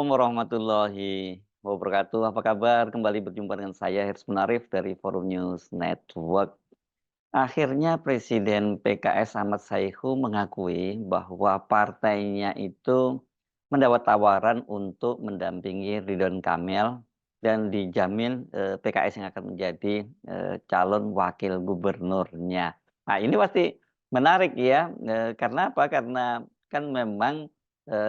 Assalamualaikum warahmatullahi wabarakatuh. Apa kabar? Kembali berjumpa dengan saya Hirs Munarif dari Forum News Network. Akhirnya Presiden PKS Ahmad Saihu mengakui bahwa partainya itu mendapat tawaran untuk mendampingi Ridwan Kamil dan dijamin PKS yang akan menjadi calon wakil gubernurnya. Nah, ini pasti menarik ya, karena apa? Karena kan memang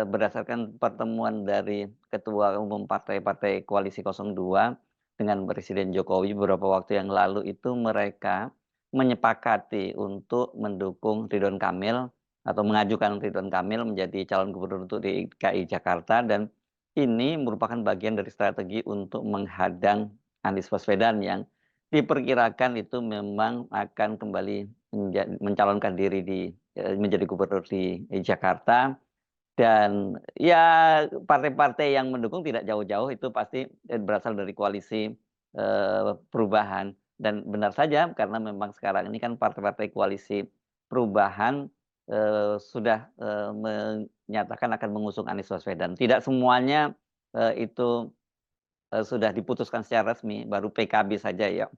berdasarkan pertemuan dari Ketua Umum Partai-Partai Koalisi 02 dengan Presiden Jokowi beberapa waktu yang lalu itu mereka menyepakati untuk mendukung Ridwan Kamil atau mengajukan Ridwan Kamil menjadi calon gubernur untuk DKI Jakarta dan ini merupakan bagian dari strategi untuk menghadang Anies Baswedan yang diperkirakan itu memang akan kembali mencalonkan diri menjadi gubernur di Jakarta. Dan ya partai-partai yang mendukung tidak jauh-jauh itu pasti berasal dari koalisi perubahan. Dan benar saja karena memang sekarang ini kan partai-partai koalisi perubahan sudah menyatakan akan mengusung Anies Baswedan. Tidak semuanya itu sudah diputuskan secara resmi, baru PKB saja ya.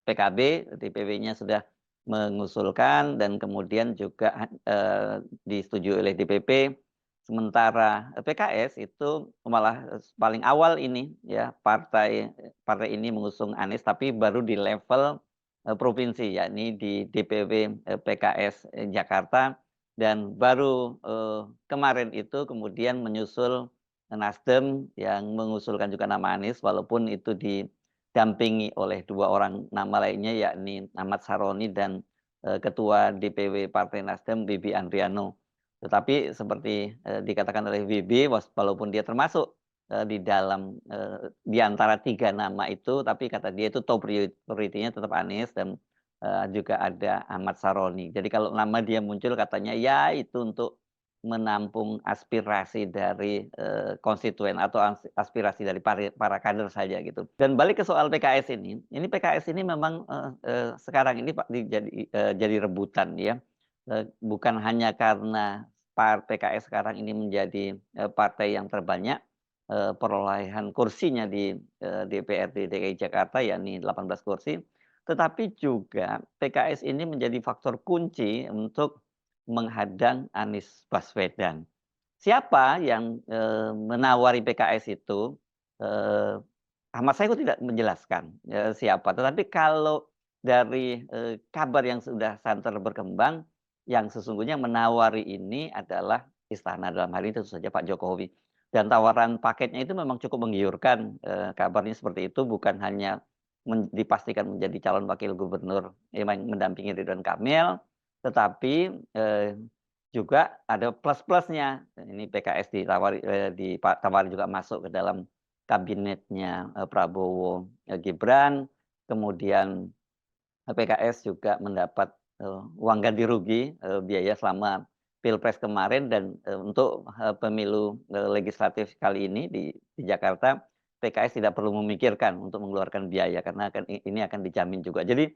PKB DPW-nya sudah mengusulkan dan kemudian juga disetujui oleh DPP. Sementara PKS itu malah paling awal ini ya partai partai ini mengusung Anies tapi baru di level provinsi yakni di DPW PKS Jakarta dan baru kemarin itu kemudian menyusul Nasdem yang mengusulkan juga nama Anies walaupun itu didampingi oleh dua orang nama lainnya yakni Ahmad Saroni dan Ketua DPW Partai Nasdem Bibi Andriano. Tetapi seperti dikatakan oleh Bibi walaupun dia termasuk di dalam di antara 3 nama itu, tapi kata dia itu top priority-nya tetap Anies dan juga ada Ahmad Saroni. Jadi kalau nama dia muncul katanya ya itu untuk menampung aspirasi dari konstituen atau aspirasi dari para kader saja gitu. Dan balik ke soal PKS ini PKS ini memang sekarang ini Pak jadi rebutan ya. Bukan hanya karena PKS sekarang ini menjadi partai yang terbanyak perolehan kursinya di DPRD DKI Jakarta yakni 18 kursi, tetapi juga PKS ini menjadi faktor kunci untuk menghadang Anies Baswedan. Siapa yang menawari PKS itu, Ahmad Saiku tidak menjelaskan siapa, tetapi kalau dari kabar yang sudah santer berkembang, yang sesungguhnya menawari ini adalah istana, dalam hal ini tentu saja Pak Jokowi. Dan tawaran paketnya itu memang cukup menggiurkan, kabarnya seperti itu, bukan hanya dipastikan menjadi calon wakil gubernur yang mendampingi Ridwan Kamil, tetapi juga ada plus-plusnya. Ini PKS ditawari juga masuk ke dalam kabinetnya Prabowo Gibran, kemudian PKS juga mendapat uang ganti rugi biaya selama Pilpres kemarin dan untuk pemilu legislatif kali ini di Jakarta, PKS tidak perlu memikirkan untuk mengeluarkan biaya karena ini akan dijamin juga. Jadi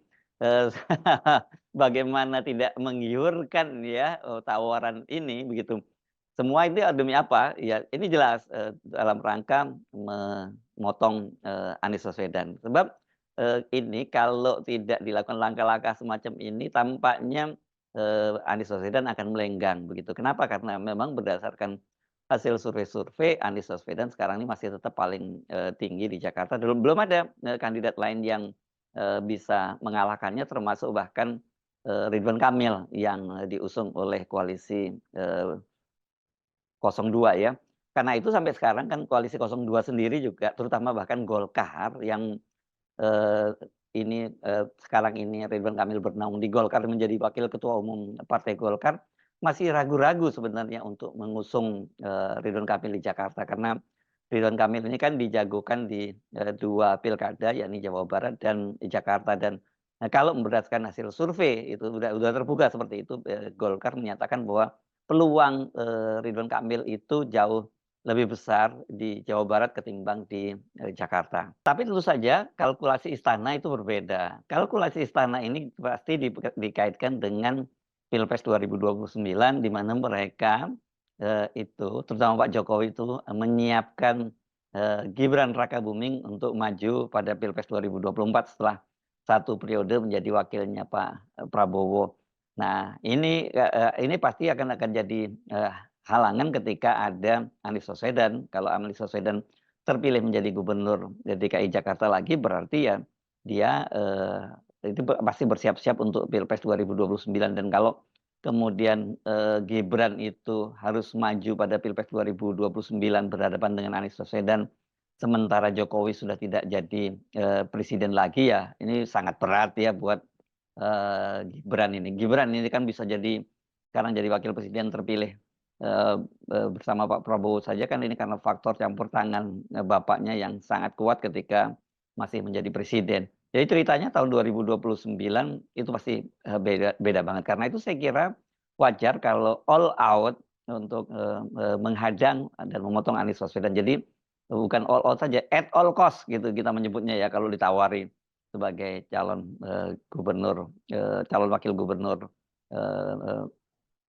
bagaimana tidak menggiurkan ya tawaran ini begitu. Semua itu demi apa? Ya ini jelas dalam rangka memotong Anies Baswedan. Sebab ini kalau tidak dilakukan langkah-langkah semacam ini tampaknya Anies Baswedan akan melenggang begitu. Kenapa? Karena memang berdasarkan hasil survei-survei Anies Baswedan sekarang ini masih tetap paling tinggi di Jakarta. Belum ada kandidat lain yang bisa mengalahkannya termasuk bahkan Ridwan Kamil yang diusung oleh koalisi 02 ya. Karena itu sampai sekarang kan koalisi 02 sendiri juga terutama bahkan Golkar yang eee, sekarang ini Ridwan Kamil bernaung di Golkar menjadi wakil ketua umum partai Golkar, masih ragu-ragu sebenarnya untuk mengusung Ridwan Kamil di Jakarta. Karena Ridwan Kamil ini kan dijagokan di 2 pilkada yakni Jawa Barat dan Jakarta dan kalau berdasarkan hasil survei itu udah terbuka seperti itu, Golkar menyatakan bahwa peluang Ridwan Kamil itu jauh lebih besar di Jawa Barat ketimbang di Jakarta. Tapi tentu saja kalkulasi istana itu berbeda. Kalkulasi istana ini pasti dikaitkan dengan Pilpres 2029 di mana mereka itu terutama Pak Jokowi itu menyiapkan, Gibran Rakabuming untuk maju pada Pilpres 2024 setelah satu periode menjadi wakilnya Pak, Prabowo. Nah ini pasti akan jadi, halangan ketika ada Anies Baswedan. Kalau Anies Baswedan terpilih menjadi gubernur DKI Jakarta lagi berarti ya dia, itu pasti bersiap-siap untuk Pilpres 2029 dan kalau kemudian, Gibran itu harus maju pada Pilpres 2029 berhadapan dengan Anies Baswedan, sementara Jokowi sudah tidak jadi, presiden lagi ya ini sangat berat ya buat, Gibran ini. Gibran ini kan bisa jadi sekarang jadi wakil presiden terpilih, eee bersama Pak Prabowo saja kan ini karena faktor campur tangan, bapaknya yang sangat kuat ketika masih menjadi presiden. Jadi ceritanya tahun 2029 itu pasti, beda beda banget. Karena itu saya kira wajar kalau all out untuk, menghadang dan memotong Anies Baswedan. Jadi bukan all out saja, at all cost gitu kita menyebutnya ya kalau ditawari sebagai calon, calon wakil gubernur, eee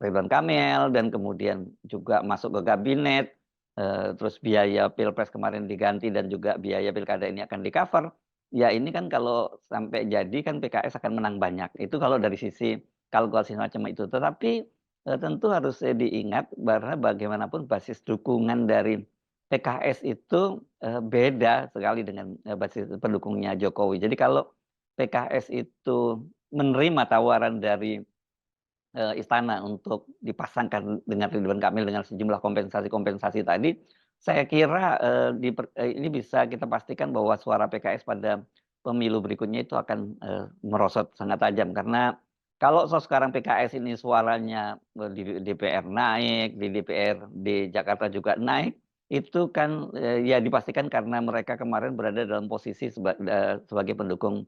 Ridwan Kamil dan kemudian juga masuk ke kabinet, terus biaya pilpres kemarin diganti dan juga biaya pilkada ini akan di-cover. Ya ini kan kalau sampai jadi kan PKS akan menang banyak. Itu kalau dari sisi kalkulasi semacam itu. Tetapi, tentu harus, diingat karena bagaimanapun basis dukungan dari PKS itu, beda sekali dengan, basis pendukungnya Jokowi. Jadi kalau PKS itu menerima tawaran dari istana untuk dipasangkan dengan Ridwan Kamil dengan sejumlah kompensasi-kompensasi tadi, saya kira, ini bisa kita pastikan bahwa suara PKS pada pemilu berikutnya itu akan, merosot sangat tajam. Karena kalau sekarang PKS ini suaranya, di DPR naik, di DPRD Jakarta juga naik, itu kan, ya dipastikan karena mereka kemarin berada dalam posisi sebagai pendukung,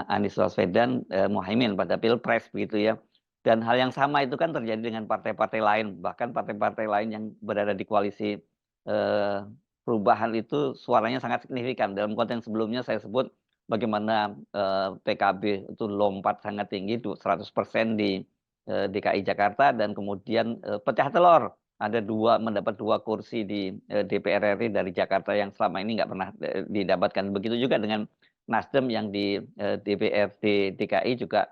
Anies Baswedan, Muhaimin pada Pilpres begitu ya. Dan hal yang sama itu kan terjadi dengan partai-partai lain, bahkan partai-partai lain yang berada di koalisi, perubahan itu suaranya sangat signifikan. Dalam konteks sebelumnya saya sebut bagaimana, PKB itu lompat sangat tinggi 100% di, DKI Jakarta dan kemudian, pecah telur. Ada mendapat 2 kursi di, DPR RI dari Jakarta yang selama ini nggak pernah, didapatkan. Begitu juga dengan Nasdem yang di, DPRD DKI juga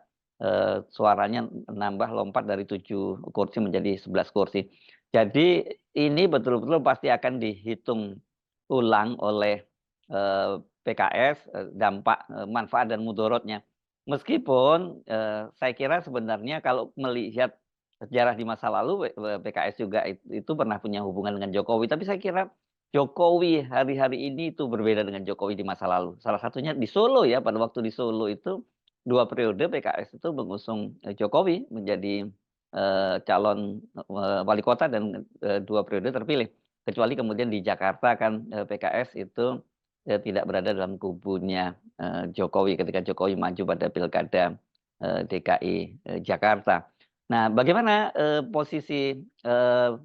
suaranya nambah lompat dari 7 kursi menjadi 11 kursi. Jadi ini betul-betul pasti akan dihitung ulang oleh, PKS, dampak, manfaat dan mudorotnya. Meskipun, saya kira sebenarnya kalau melihat sejarah di masa lalu PKS juga itu pernah punya hubungan dengan Jokowi, tapi saya kira Jokowi hari-hari ini itu berbeda dengan Jokowi di masa lalu. Salah satunya di Solo ya, pada waktu di Solo itu 2 periode PKS itu mengusung, Jokowi menjadi, calon, wali kota dan, 2 periode terpilih. Kecuali kemudian di Jakarta kan, PKS itu, tidak berada dalam kubunya, Jokowi ketika Jokowi maju pada pilkada, DKI, Jakarta. Nah bagaimana, posisi,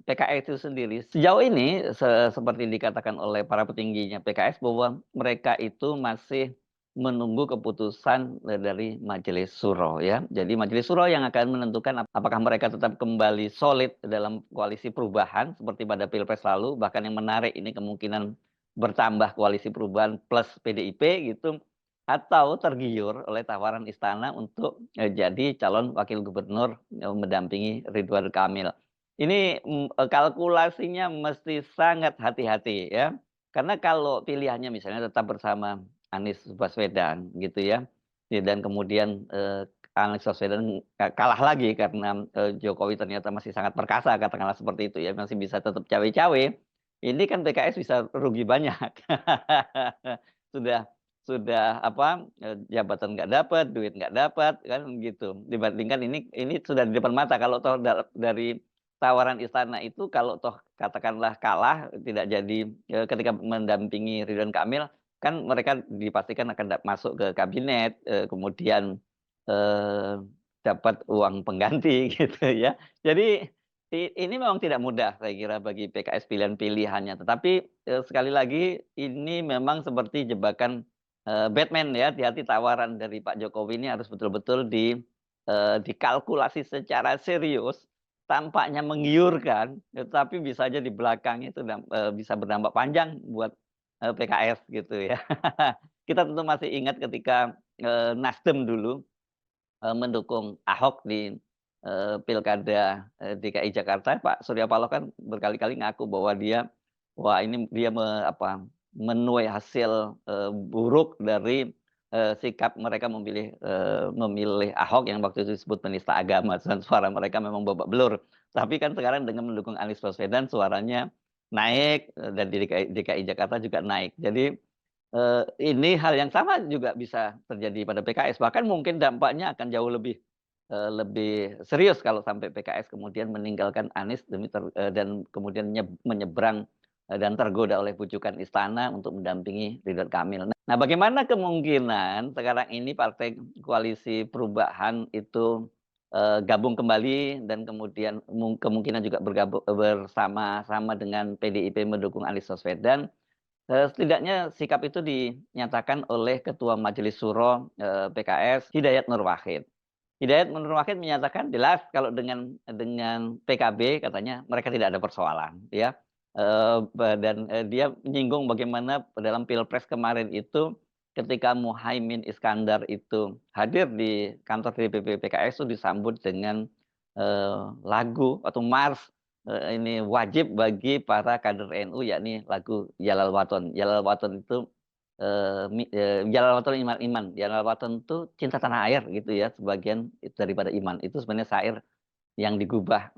PKS itu sendiri? Sejauh ini seperti dikatakan oleh para petingginya PKS bahwa mereka itu masih menunggu keputusan, dari Majelis Syuro ya. Jadi Majelis Syuro yang akan menentukan apakah mereka tetap kembali solid dalam koalisi perubahan seperti pada Pilpres lalu, bahkan yang menarik ini kemungkinan bertambah koalisi perubahan plus PDIP gitu, atau tergiur oleh tawaran istana untuk, jadi calon wakil gubernur, mendampingi Ridwan Kamil. Ini, kalkulasinya mesti sangat hati-hati ya, karena kalau pilihannya misalnya tetap bersama Anies Baswedan gitu ya, dan kemudian, Anies Baswedan kalah lagi karena, Jokowi ternyata masih sangat perkasa katakanlah seperti itu ya, masih bisa tetap cawe-cawe, ini kan PKS bisa rugi banyak. Sudah sudah apa, jabatan nggak dapat, duit nggak dapat, kan gitu. Dibandingkan ini sudah di depan mata, kalau toh dari tawaran istana itu kalau toh katakanlah kalah, tidak jadi ketika mendampingi Ridwan Kamil, kan mereka dipastikan akan masuk ke kabinet, kemudian, eee, dapat uang pengganti gitu ya. Jadi ini memang tidak mudah saya kira bagi PKS pilihan-pilihannya, tetapi, sekali lagi ini memang seperti jebakan, Batman ya, hati-hati tawaran dari Pak Jokowi ini harus betul-betul dikalkulasi secara serius, tampaknya menggiurkan, tetapi bisa aja di belakang itu bisa berdampak panjang buat, PKS gitu ya. Kita tentu masih ingat ketika, Nasdem dulu mendukung Ahok di, pilkada, DKI Jakarta, Pak Surya Paloh kan berkali-kali ngaku bahwa wah ini dia menuai hasil, buruk dari, sikap mereka memilih Ahok yang waktu itu disebut penista agama dan suara mereka memang babak belur. Tapi kan sekarang dengan mendukung Anies Baswedan suaranya naik, dan di DKI Jakarta juga naik. Jadi ini hal yang sama juga bisa terjadi pada PKS, bahkan mungkin dampaknya akan jauh lebih serius kalau sampai PKS kemudian meninggalkan Anies dan kemudian menyeberang, dan tergoda oleh bujukan istana untuk mendampingi Ridwan Kamil. Nah, bagaimana kemungkinan sekarang ini partai koalisi perubahan itu, gabung kembali dan kemudian kemungkinan juga bersama-sama dengan PDIP mendukung Anies Baswedan. Setidaknya sikap itu dinyatakan oleh Ketua Majelis Syuro, PKS, Hidayat Nur Wahid. Hidayat Nur Wahid menyatakan jelas kalau dengan PKB katanya mereka tidak ada persoalan ya, dia menyinggung bagaimana dalam Pilpres kemarin itu ketika Muhaimin Iskandar itu hadir di kantor DPP PKS itu disambut dengan, lagu atau mars, ini wajib bagi para kader NU yakni lagu Jalal Wathon. Jalal Wathon itu, Jalal Wathon iman iman, Jalal Wathon itu cinta tanah air gitu ya, sebagian daripada iman. Itu sebenarnya syair yang digubah,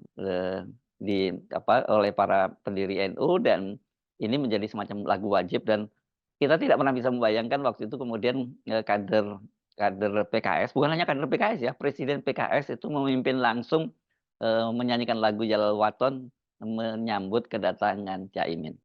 oleh para pendiri NU dan ini menjadi semacam lagu wajib dan kita tidak pernah bisa membayangkan waktu itu kemudian, kader kader PKS, bukan hanya kader PKS ya, presiden PKS itu memimpin langsung, menyanyikan lagu Jalal Wathon menyambut kedatangan Caimin.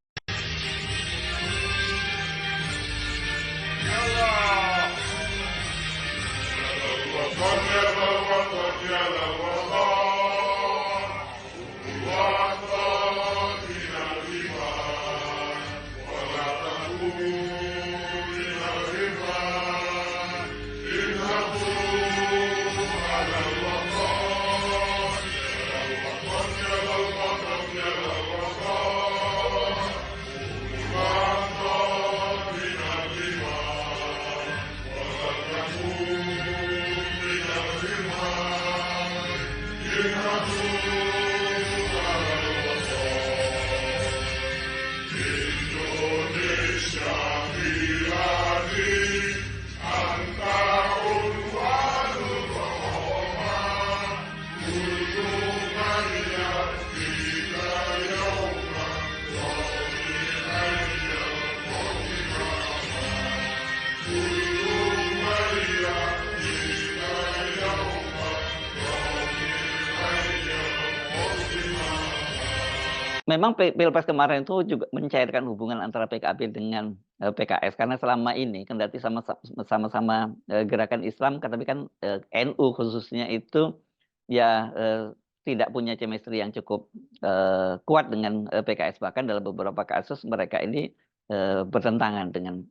Memang Pilpres kemarin itu juga mencairkan hubungan antara PKB dengan, PKS karena selama ini kendati sama-sama, gerakan Islam tapi kan, NU khususnya itu ya, tidak punya chemistry yang cukup, kuat dengan, PKS. Bahkan dalam beberapa kasus mereka ini, bertentangan dengan,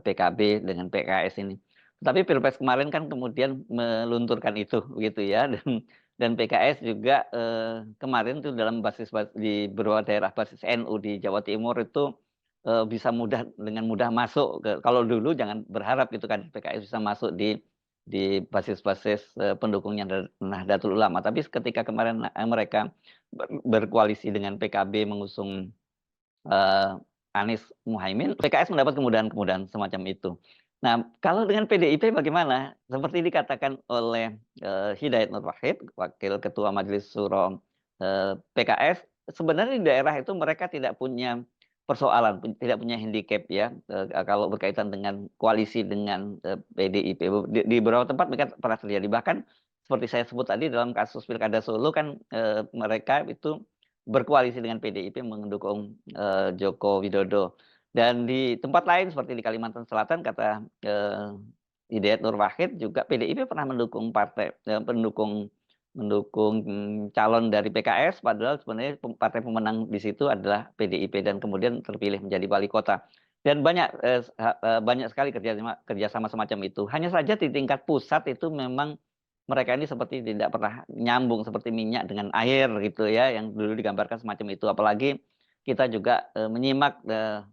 PKB, dengan PKS ini. Tapi Pilpres kemarin kan kemudian melunturkan itu begitu ya dan PKS juga, kemarin tuh dalam di beberapa daerah basis NU di Jawa Timur itu, bisa dengan mudah masuk kalau dulu jangan berharap gitu kan PKS bisa masuk di basis-basis, pendukungnya Nahdlatul Ulama. Tapi ketika kemarin, mereka berkoalisi dengan PKB mengusung, eee, Anies Muhaimin, PKS mendapat kemudahan-kemudahan semacam itu. Nah, kalau dengan PDIP bagaimana? Seperti dikatakan oleh, Hidayat Nur Wahid, Wakil Ketua Majelis Syuro, PKS, sebenarnya di daerah itu mereka tidak punya persoalan, tidak punya handicap ya, kalau berkaitan dengan koalisi dengan, PDIP. Di beberapa tempat mereka pernah terjadi. Bahkan seperti saya sebut tadi dalam kasus Pilkada Solo kan, mereka itu berkoalisi dengan PDIP mendukung, Joko Widodo. Dan di tempat lain seperti di Kalimantan Selatan kata, Hidayat Nur Wahid juga PDIP pernah mendukung mendukung calon dari PKS padahal sebenarnya partai pemenang di situ adalah PDIP dan kemudian terpilih menjadi wali kota. Dan banyak sekali kerjasama semacam itu. Hanya saja di tingkat pusat itu memang mereka ini seperti tidak pernah nyambung seperti minyak dengan air gitu ya, yang dulu digambarkan semacam itu. Apalagi kita juga, menyimak,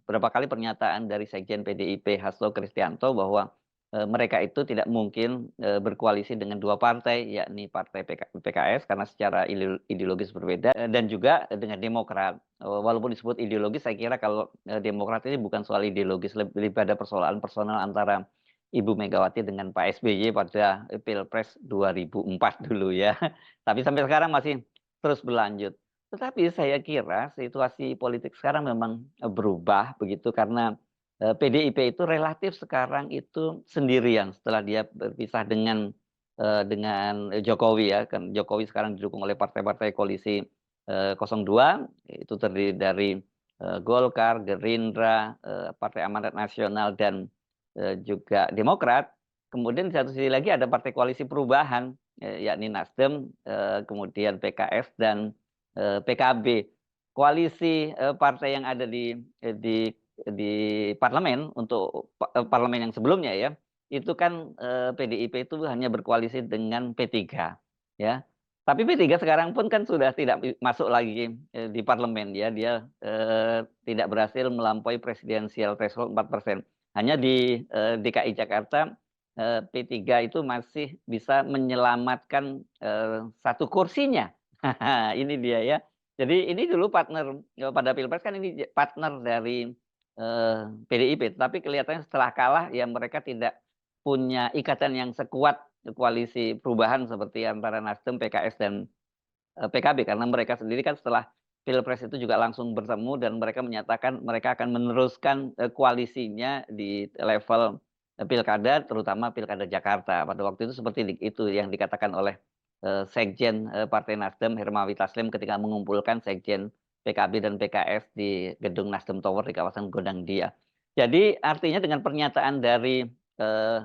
beberapa kali pernyataan dari Sekjen PDIP Hasto Kristianto bahwa, mereka itu tidak mungkin, berkoalisi dengan 2 partai, yakni partai PKS karena secara ideologis berbeda, dan juga dengan Demokrat. Walaupun disebut ideologis, saya kira kalau, Demokrat ini bukan soal ideologis, lebih pada persoalan personal antara Ibu Megawati dengan Pak SBY pada, Pilpres 2004 dulu ya. Tapi sampai sekarang masih terus berlanjut. Tetapi saya kira situasi politik sekarang memang, berubah begitu karena, PDIP itu relatif sekarang itu sendirian setelah dia berpisah dengan Jokowi ya, kan Jokowi sekarang didukung oleh partai-partai koalisi, 02, itu terdiri dari, Golkar, Gerindra, Partai Amanat Nasional dan, juga Demokrat. Kemudian di satu sisi lagi ada partai koalisi perubahan, yakni Nasdem, kemudian PKS dan PKB. Koalisi, partai yang ada di parlemen untuk parlemen yang sebelumnya ya, itu kan, PDIP itu hanya berkoalisi dengan P3 ya. Tapi P3 sekarang pun kan sudah tidak masuk lagi, di parlemen ya, dia, tidak berhasil melampaui presidensial threshold 4%. Hanya di, DKI Jakarta, P3 itu masih bisa menyelamatkan, 1 kursinya. Ini dia ya. Jadi ini dulu partner, pada Pilpres kan ini partner dari, PDIP, tapi kelihatannya setelah kalah ya mereka tidak punya ikatan yang sekuat koalisi perubahan seperti antara Nasdem, PKS dan, PKB karena mereka sendiri kan setelah Pilpres itu juga langsung bertemu dan mereka menyatakan mereka akan meneruskan, koalisinya di level, pilkada terutama pilkada Jakarta. Pada waktu itu seperti itu yang dikatakan oleh, Sekjen, Partai Nasdem Hermawi Taslim ketika mengumpulkan Sekjen PKB dan PKS di gedung Nasdem Tower di kawasan Gondang Dia. Jadi artinya dengan pernyataan dari, eee,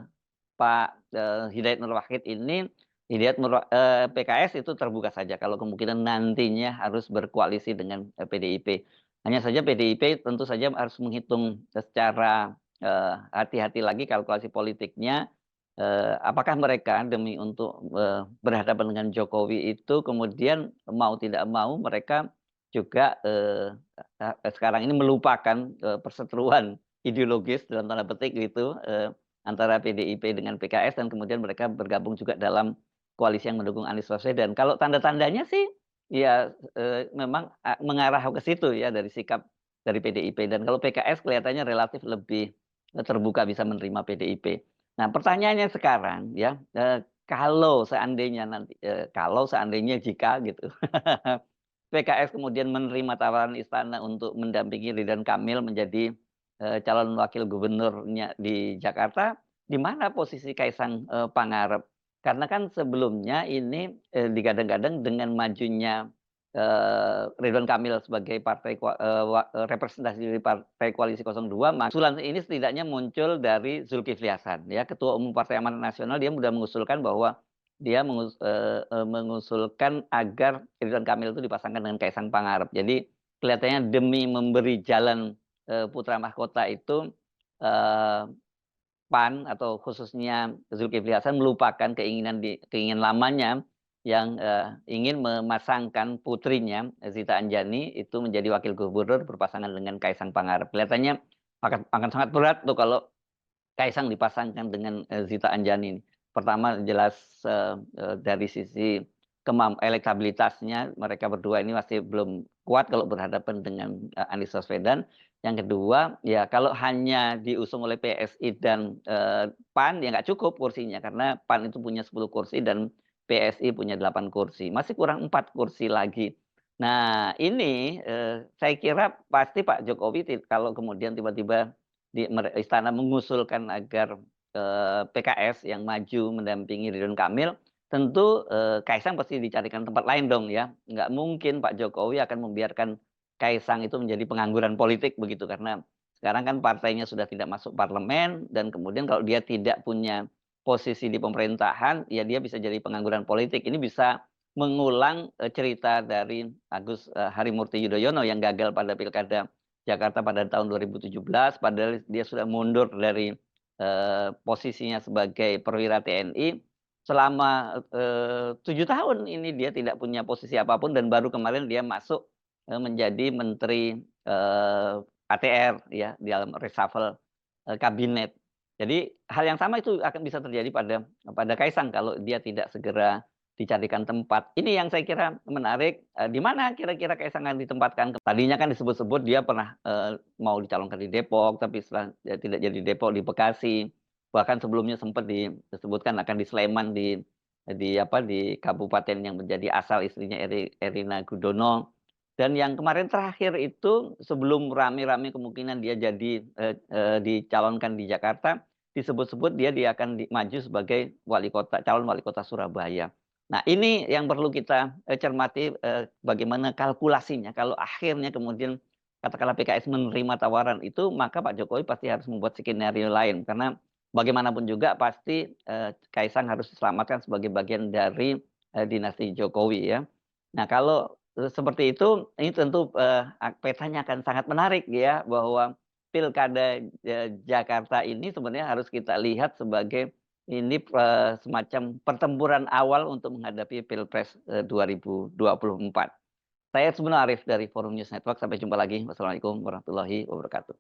Pak, Hidayat Nur Wahid ini, PKS itu terbuka saja kalau kemungkinan nantinya harus berkoalisi dengan, PDIP. Hanya saja PDIP tentu saja harus menghitung secara, hati-hati lagi kalkulasi politiknya, apakah mereka demi untuk, berhadapan dengan Jokowi itu kemudian mau tidak mau mereka juga, sekarang ini melupakan, perseteruan ideologis dalam tanda petik gitu, antara PDIP dengan PKS dan kemudian mereka bergabung juga dalam koalisi yang mendukung Anies Baswedan. Kalau tanda-tandanya sih ya, memang mengarah ke situ ya dari sikap dari PDIP dan kalau PKS kelihatannya relatif lebih, terbuka bisa menerima PDIP. Nah pertanyaannya sekarang ya, kalau seandainya nanti, kalau seandainya jika gitu PKS kemudian menerima tawaran istana untuk mendampingi Ridwan Kamil menjadi, calon wakil gubernurnya di Jakarta, di mana posisi Kaisang, Pangarep? Karena kan sebelumnya ini, digadang-gadang dengan majunya, Ridwan Kamil sebagai partai representasi dari Partai Koalisi 02, usulan ini setidaknya muncul dari Zulkifli Hasan ya, Ketua Umum Partai Amanat Nasional dia sudah mengusulkan bahwa dia mengusulkan agar Ridwan Kamil itu dipasangkan dengan Kaisang Pangarep. Jadi kelihatannya demi memberi jalan, putra mahkota itu, eee, PAN atau khususnya Zulkifli Hasan melupakan keinginan lamanya yang, ingin memasangkan putrinya, Zita Anjani itu menjadi wakil gubernur berpasangan dengan Kaisang Pangarep. Kelihatannya akan sangat berat tuh kalau Kaisang dipasangkan dengan, Zita Anjani nih. Pertama jelas, dari sisi elektabilitasnya mereka berdua ini masih belum kuat kalau berhadapan dengan, Anies Baswedan. Yang kedua, ya kalau hanya diusung oleh PSI dan, PAN ya nggak cukup kursinya karena PAN itu punya 10 kursi dan PSI punya 8 kursi, masih kurang 4 kursi lagi. Nah ini, saya kira pasti Pak Jokowi kalau kemudian tiba-tiba istana mengusulkan agar, PKS yang maju mendampingi Ridwan Kamil, tentu, Kaisang pasti dicarikan tempat lain dong ya. Nggak mungkin Pak Jokowi akan membiarkan Kaisang itu menjadi pengangguran politik begitu, karena sekarang kan partainya sudah tidak masuk parlemen dan kemudian kalau dia tidak punya posisi di pemerintahan, ya dia bisa jadi pengangguran politik. Ini bisa mengulang, cerita dari Harimurti Yudhoyono yang gagal pada pilkada Jakarta pada tahun 2017 padahal dia sudah mundur dari, posisinya sebagai perwira TNI, selama, 7 tahun ini dia tidak punya posisi apapun dan baru kemarin dia masuk, menjadi menteri, ATR ya, di dalam reshuffle, kabinet. Jadi hal yang sama itu akan bisa terjadi pada pada Kaisang kalau dia tidak segera dicarikan tempat. Ini yang saya kira menarik, di mana kira-kira Kaisang akan ditempatkan. Tadinya kan disebut-sebut dia pernah, mau dicalonkan di Depok, tapi setelah tidak jadi Depok, di Bekasi. Bahkan sebelumnya sempat disebutkan akan di Sleman, di kabupaten yang menjadi asal istrinya Erina Gudono. Dan yang kemarin terakhir itu sebelum rame-rame kemungkinan dia jadi, dicalonkan di Jakarta, disebut-sebut dia akan maju sebagai calon wali kota Surabaya. Nah ini yang perlu kita, cermati, bagaimana kalkulasinya kalau akhirnya kemudian katakanlah PKS menerima tawaran itu, maka Pak Jokowi pasti harus membuat skenario lain. Karena bagaimanapun juga pasti, Kaisang harus diselamatkan sebagai bagian dari, dinasti Jokowi ya. Nah kalau seperti itu, ini tentu, petanya akan sangat menarik ya, bahwa pilkada, Jakarta ini sebenarnya harus kita lihat sebagai ini, semacam pertempuran awal untuk menghadapi Pilpres, 2024. Saya Sebenarnya Arif dari Forum News Network, sampai jumpa lagi. Wassalamualaikum warahmatullahi wabarakatuh.